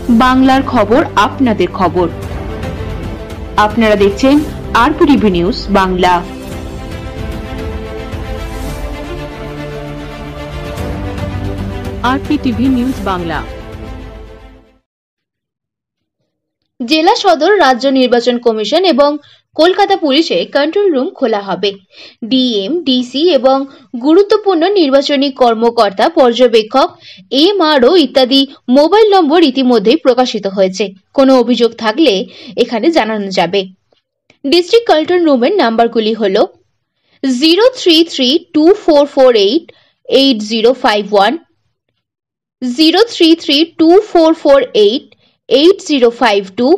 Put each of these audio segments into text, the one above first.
বাংলার খবর আপনাদের খবর। আপনারা দেখছেন RPTV news Bangla. RPTV news Bangla. জেলা সদর রাজ্য নির্বাচন কমিশন এবং কলকাতা পুলিশে কন্ট্রোল রুম খোলা হবে। ডিএম, ডিসি এবং গুরুত্বপূর্ণ নির্বাচনী কর্মকর্তা, পর্যবেক্ষক, এমআরও ইত্যাদি মোবাইল নম্বর ইতিমধ্যেই প্রকাশিত হয়েছে। কোনো অভিযোগ থাকলে এখানে জানানো যাবে। ডিস্ট্রিক্ট কন্ট্রোল রুমের নাম্বারগুলি হল 03324488051, 03324488052,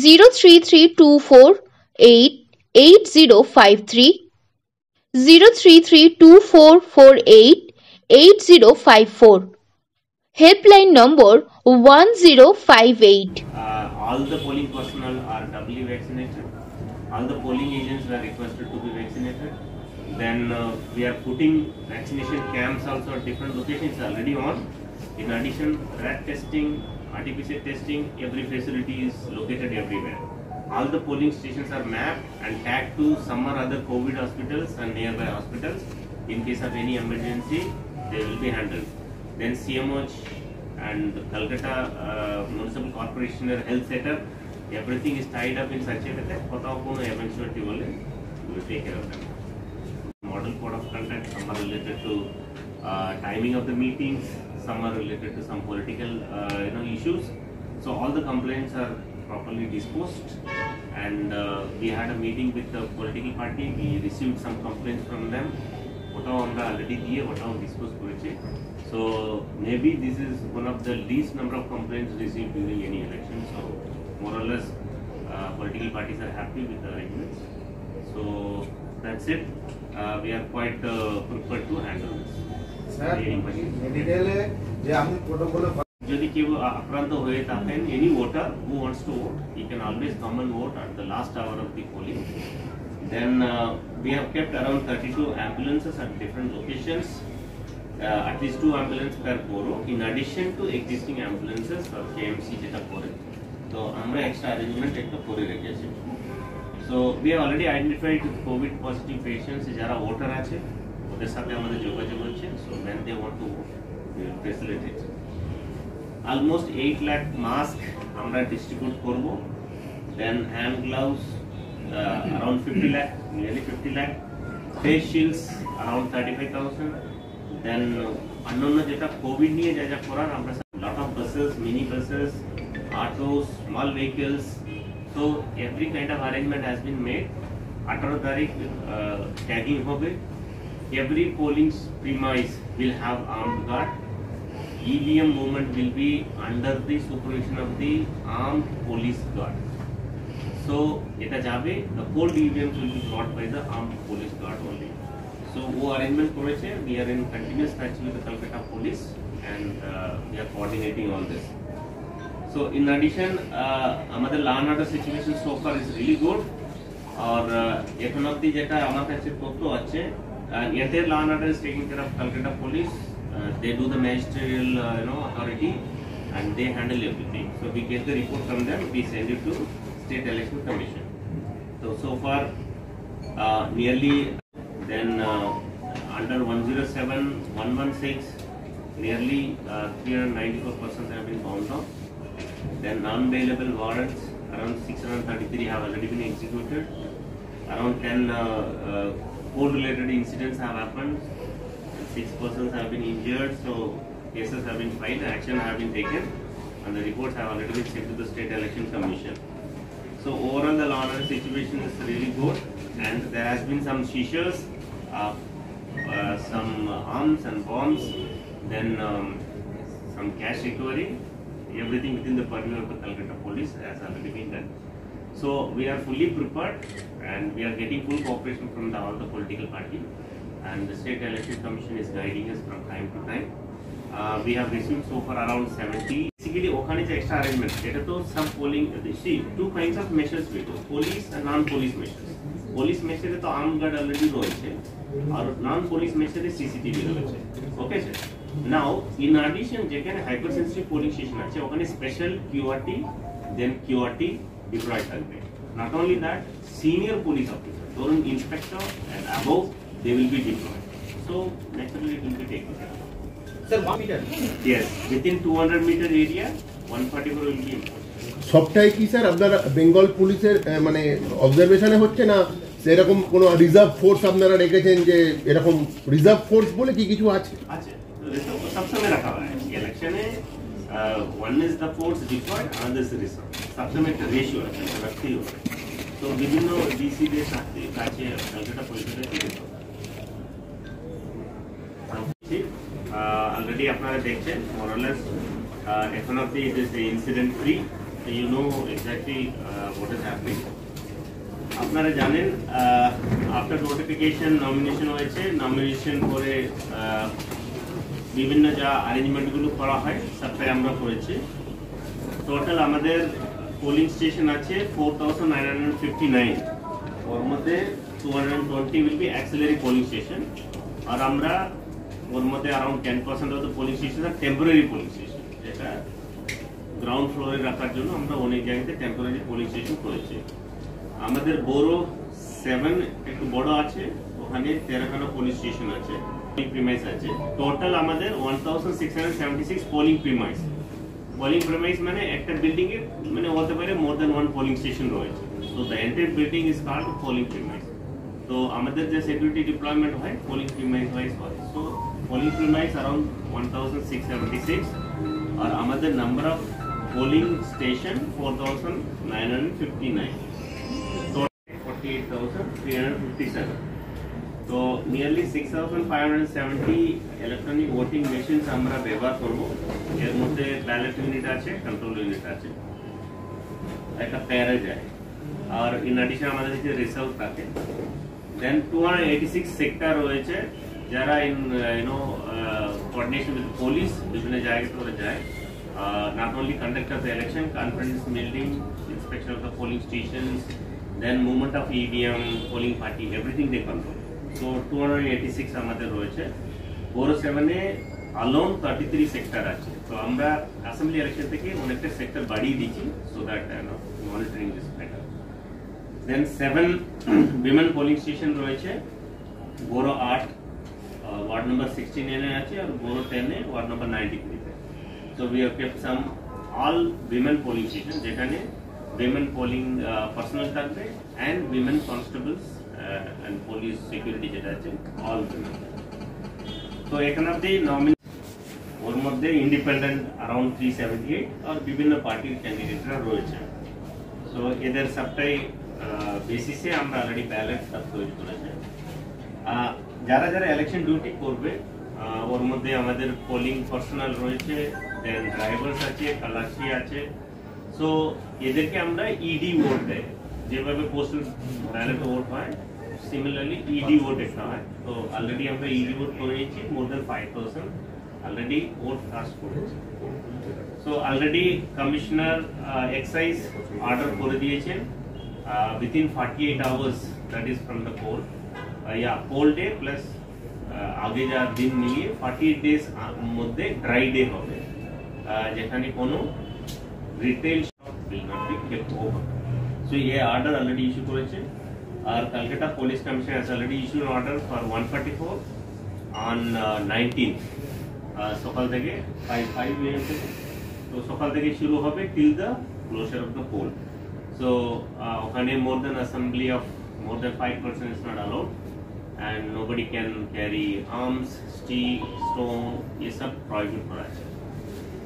03324488053, 03324488054, helpline number 1058. All the polling personnel are doubly vaccinated. All the polling agents were requested to be vaccinated. Then we are putting vaccination camps also at different locations already on. In addition, rat testing, RT-PCR testing, every facility is located everywhere. All the polling stations are mapped and tagged to some or other COVID hospitals and nearby hospitals. In case of any emergency, they will be handled. Then CMOH and Calcutta Municipal Corporation health setup, everything is tied up in such a way that eventuality we will take care of them. Model code of conduct, some are related to timing of the meetings, some are related to some political issues. So all the complaints are properly disposed, and we had a meeting with the political party. We received some complaints from them. Already disposed. So maybe this is one of the least number of complaints received during any election. So more or less political parties are happy with the arrangements. So that's it. We are quite prepared to handle this. Sir, যদি কেউ আক্রান্ত হয়ে থাকেন, any voter who wants to vote, he can always come and vote at the last hour of the polling. Then we have kept around 32 ambulances at different locations, at least 2 ambulances per borough, in addition to existing ambulances for KMC যেটা করে। তো আমরা extra arrangement একটা করে রেখেছি। So we have already identified COVID positive patients যারা voter আছে, ওদের সাথে আমাদের যোগাযোগ হচ্ছে। So when they want to vote, we will facilitate. Almost 8 lakh mask আমরা distribute করব। Then hand gloves around 50 lakh, nearly 50 lakh. Face shields around 35,000. Then অন্যান্য যেটা কোভিড নিয়ে যা যা করার আমরা lot of buses, mini buses, autos, small vehicles. So every kind of arrangement has been made. 18 তারিখ tagging হবে. Every polling premise will have armed guard. EVM movement will be under the supervision of the armed police guard. So এটা যাবে, the whole EVMs will be brought by the armed police guard only. So wo arrangement করেছে, we are in continuous touch with the Calcutta police, and we are coordinating all this. So in addition, আমাদের law and order situation so far is really good. और এখন অবধি যেটা আমার কাছে তথ্য আছে, entire law and order is taken care of Calcutta police. They do the magisterial authority, and they handle everything. So we get the report from them, we send it to State Election Commission. So far nearly then under 107, 116, nearly 394% have been bound out. Then non-bailable warrants around 633 have already been executed. Around 10 cold-related incidents have happened. 6 persons have been injured, so cases have been filed, action have been taken, and the reports have already been sent to the State Election Commission. So overall the law and order situation is really good, and there has been some seizures, some arms and bombs, then some cash recovery, everything within the purview of the Calcutta police has already been done. So we are fully prepared, and we are getting full cooperation from all the political parties. And the State Election Commission is guiding us from time to time. We have received so far around 70. Basically, ওখানে যে extra arrangement, এটা তো some polling, see, 2 kinds of measures we do, police and non-police measures. Police measure তো armed guard already রয়েছে, আর non-police measure CCTV রয়েছে, okay sir? Now, in addition, যেখানে hypersensitive polling station আছে ওখানে special QRT, then QRT deployed থাকবে. Not only that, senior police officer, ধরুন inspector and above, they will be deployed. So naturally, it will be taken care of. Sir, 1 meter. Yes, within 200 meter area, 144 will be imposed. সবটাই কি sir আপনারা বেঙ্গল পুলিশের মানে অবজারভেশনে হচ্ছে না সেরকম কোনো রিজার্ভ ফোর্স আপনারা রেখেছেন যে এরকম রিজার্ভ ফোর্স বলে কি কিছু আছে? अच्छा, रिजर्व सब समय रखा हुआ है इलेक्शन है one is the force deployed another is reserve सब समय एक रेशियो रखते हो तो विभिन्न डीसी के साथ काचे कलकत्ता पुलिस ऑलरेडी আপনারা দেখছেন more or less এখন অবধি it is incident free you know exactly what is happening আপনারা জানেন আফটার নোটিফিকেশন নমিনেশন হয়েছে নমিনেশন করে বিভিন্ন যা অ্যারেঞ্জমেন্টগুলো করা হয় সবটাই আমরা করেছি টোটাল আমাদের পোলিং স্টেশন আছে 4959 ওর মধ্যে 220 will be auxiliary polling station আর আমরা ওর মধ্যে around 10% of the polling station আর টেম্পোরারি পোলিং স্টেশন যেটা গ্রাউন্ড ফ্লোরে রাখার জন্য আমরা অনেক জায়গাতে টেম্পোরারি পোলিং স্টেশন করেছি আমাদের বড় 7 একটু বড় আছে ওখানে 13খানা পুলিশ স্টেশন আছে পোলিং প্রিমাইস আছে টোটাল আমাদের 1676 পোলিং প্রিমাইস মানে একটা বিল্ডিং এ মানে হতে পারে more than one polling station রয়েছে so the entire building is called polling premise তো আমাদের যে সিকিউরিটি ডিপ্লয়মেন্ট হয় পোলিং প্রিমাইস ওয়াইজ হয় সো পোলিং প্রিমাইস अराउंड 1676 আর আমাদের নাম্বার অফ পোলিং স্টেশন 4959 48,357 तो नियरली 6,570 इलेक्ट्रॉनिक वोटिंग मेशिन्स আমরা ব্যবহার করব এর মধ্যে ব্যালট ইউনিট আছে কন্ট্রোল ইউনিট আছে একটা প্যারা যায় আর ইন এডিশন আমাদের যে রিসার্ভ থাকে দেন 286 সেক্টর রয়েছে যারা ইন কোঅর্ডিনেশন উইথ পুলিশ বিভিন্ন জায়গায় করে যায় not only conduct of the election conference meeting inspection of the polling stations then movement of EVM, polling party, everything they control. So 286 আমাদের রয়েছে। 407 এ alone 33 সেক্টর আছে। তো আমরা অ্যাসেম্বলি ইলেকশন থেকে অনেকটা সেক্টর বাড়িয়ে দিয়েছি so that monitoring is better. Then 7 women polling station রয়েছে। 8 ward number 16 এ আছে আর 10 এ ward number 93 তে। So we have kept some all women polling station যেখানে women polling personnel থাকবে and women constables and police security যেটা আছে all women তো এখানে আপনি নমিনি ওর মধ্যে ইন্ডিপেন্ডেন্ট अराउंड 378 আর বিভিন্ন পার্টির ক্যান্ডিডেটরা রয়েছে সো এদের সবটাই বেসিসে আমরা অলরেডি ব্যালট সব তৈরি করেছি যারা যারা ইলেকশন ডিউটি করবে ওর মধ্যে আমাদের পোলিং পার্সোনাল রয়েছে দেন ড্রাইভার্স আছে খালাসি আছে সো এদেরকে আমরা ইডি ভোট দেয় যেভাবে পোস্টাল ব্যালট ভোট হয় সিমিলারলি ইডি ভোট একটা হয় তো অলরেডি আমরা ইডি ভোট করে নিয়েছি more than 5% already vote cast করেছি so already commissioner excise order করে দিয়েছেন within 48 hours that is from the poll poll day plus আগে যা দিন মিলিয়ে 48 days মধ্যে ড্রাই ডে হবে যেখানে কোনো retail shop will not be kept open. So ये order already issue করেছে আর Calcutta Police Commission has already issued an order for 144 on 19th সকাল থেকে 5 AM থেকে তো সকাল থেকে শুরু হবে till the closure of the poll. So ওখানে more than assembly of more than 5% is not allowed and nobody can carry arms, steel, stone ये सब prohibited करा है.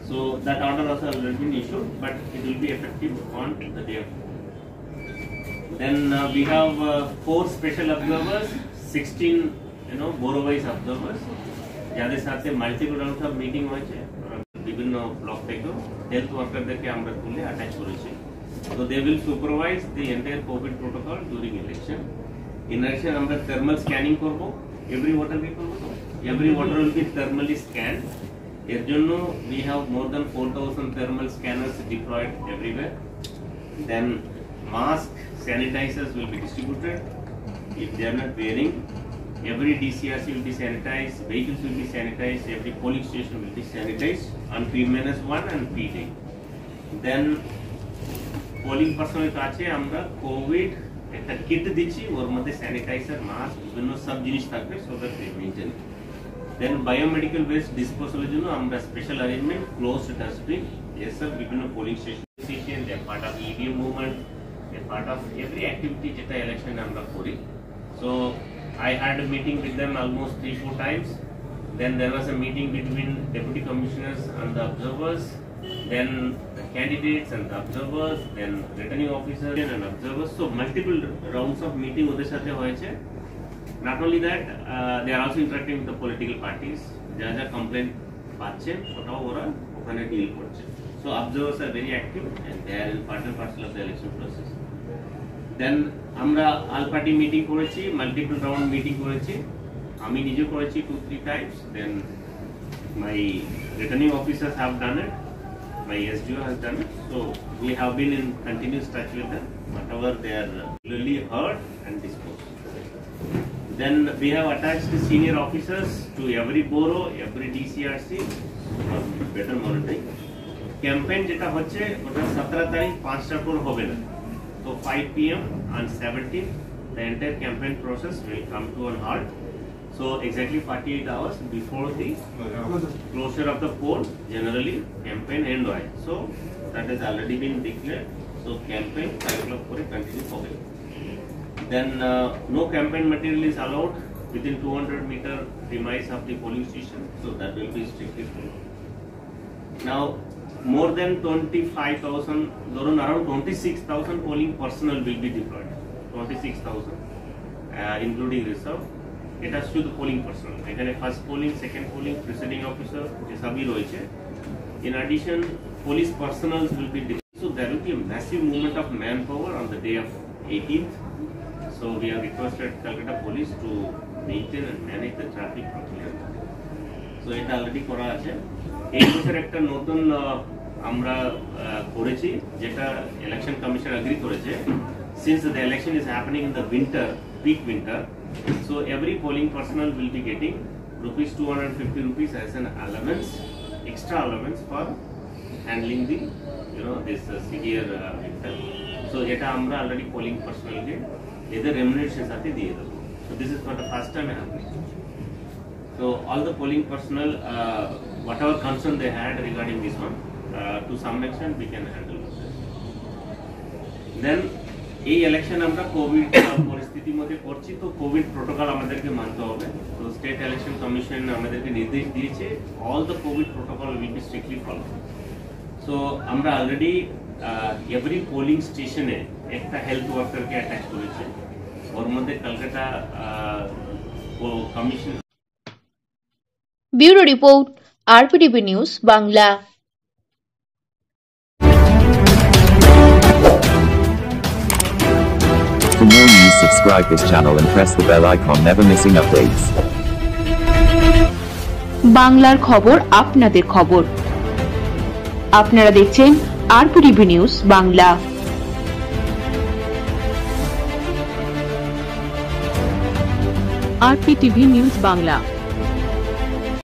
So that order also already been issued, but it will be effective on the day of. Then we have 4 special observers, 16 borough-wise observers. যাদের সাথে multiple rounds of meeting হয়েছে বিভিন্ন block থেকে health ওয়ার্কারদেরকে আমরা তুলে অ্যাটাচ করেছি So they will supervise the entire COVID protocol during election. In addition, আমরা thermal scanning করব every voter will be thermally scanned. এর জন্য we have more than 4,000 thermal scanners deployed everywhere. Then mask sanitizers will be distributed if they are not wearing every DCRC will be sanitized, vehicles will be sanitized, every polling station will be sanitized on P-1 and P-day. Then polling personnel কাছে আমরা Covid একটা kit দিচ্ছি, ওর মধ্যে sanitiser, mask, বিভিন্ন সব জিনিস থাকবে, so that they maintain. Then biomedical waste ডিসপোজালের জন্য আমরা স্পেশাল অ্যারেঞ্জমেন্ট, ক্লোজড ডাস্টবিন, এসব বিভিন্ন polling station, they are part of EVM movement, they are part of every activity যেটা ইলেকশনে আমরা করি। So I had a meeting with them almost 3-4 times. Then there was a meeting between deputy commissioners and the observers, then the candidates and the observers, then returning officers and observers. So multiple rounds of meeting ওদের সাথে হয়েছে। Not only that, they are also interacting with the political parties. যা যা complaint পাচ্ছে ওটাও ওরা ওখানে deal করছে। So observers are very active and they are part and parcel of the election process. Then আমরা all party meeting করেছি, multiple round meeting করেছি, আমি নিজে করেছি 2-3 times. Then my returning officers have done it, my SGO has done it. So we have been in continuous touch with them, whatever they are really heard and disposed. Then we have attached the senior officers to every borough, every DCRC for better monitoring. Campaign যেটা হচ্ছে ওটা 17 তারিখ 5টার পর হবে না। So 5 PM on 17th, the entire campaign process will come to an halt. So exactly 48 hours before the closure of the poll, generally campaign end হয়. So that has already been declared. So campaign 5 o'clock করে continue হবে. Then no campaign material is allowed within 200-meter premise of the polling station. So that will be strictly followed. Now more than 25,000, around 26,000 polling personnel will be deployed. 26,000, including reserve. It has to the polling personnel. এখানে first polling, second polling, presiding officer, সবই রয়েছে. In addition, police personnel will be deployed. So there will be a massive movement of manpower on the day of 18th. So we have requested Calcutta Police to maintain and manage the traffic properly. So এটা already করা আছে। এই বছর একটা নতুন আমরা করেছি যেটা ইলেকশন কমিশন এগ্রি করেছে, since the election is happening in the winter, peak winter, so every polling personnel will be getting rupees 250 rupees as an allowance, extra allowance for handling the this severe winter. So এটা আমরা already polling personnel কে এদের remuneration সাথে দিয়ে দেব। So this is for the first time happening. So all the polling personnel, whatever concern they had regarding this one, to some extent we can handle it. Then এই election আমরা Covid পরিস্থিতির মধ্যে করছি, তো Covid protocol আমাদেরকে মানতে হবে। তো স্টেট ইলেকশন কমিশন আমাদেরকে নির্দেশ দিয়েছে, all the COVID protocol will be strictly follow. So আমরা অলরেডি এভরি পোলিং স্টেশনে একটা হেলথ ওয়ার্কারকে অ্যাটাচ করেছে, ওর মধ্যে Kolkata commission. Bureau report, RPDB news Bangla. For more news, subscribe this channel and press the bell icon, never missing updates. বাংলার খবর আপনাদের খবর। আপনারা দেখছেন RPDB news Bangla. RPTV news Bangla.